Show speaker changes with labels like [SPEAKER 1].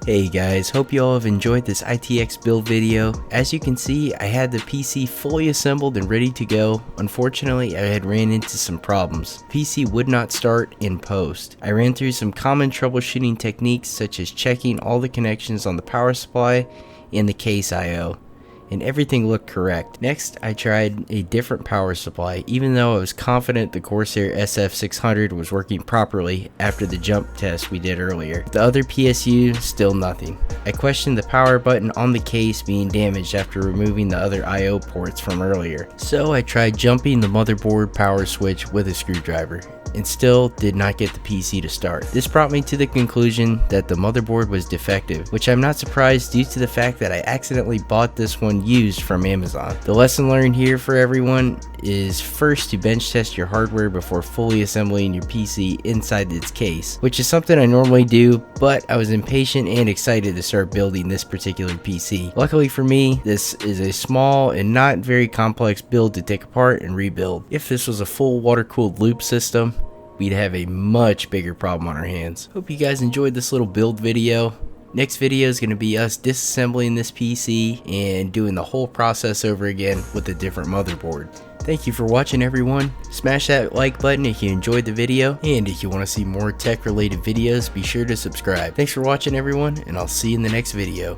[SPEAKER 1] Hey guys, hope you all have enjoyed this ITX build video. As you can see, I had the PC fully assembled and ready to go. Unfortunately, I had ran into some problems. The PC would not start in post. I ran through some common troubleshooting techniques such as checking all the connections on the power supply and the case I/O, and everything looked correct. Next, I tried a different power supply, even though I was confident the Corsair SF600 was working properly after the jump test we did earlier. The other PSU, still nothing. I questioned the power button on the case being damaged after removing the other I/O ports from earlier. So I tried jumping the motherboard power switch with a screwdriver, and still did not get the PC to start. This brought me to the conclusion that the motherboard was defective, which I'm not surprised due to the fact that I accidentally bought this one used from Amazon. The lesson learned here for everyone is first to bench test your hardware before fully assembling your PC inside its case, which is something I normally do, but I was impatient and excited to start building this particular PC. Luckily for me, this is a small and not very complex build to take apart and rebuild. If this was a full water-cooled loop system, we'd have a much bigger problem on our hands. Hope you guys enjoyed this little build video. Next video is going to be us disassembling this PC and doing the whole process over again with a different motherboard. Thank you for watching, everyone. Smash that like button if you enjoyed the video, and if you want to see more tech related videos, be sure to subscribe. Thanks for watching, everyone, and I'll see you in the next video.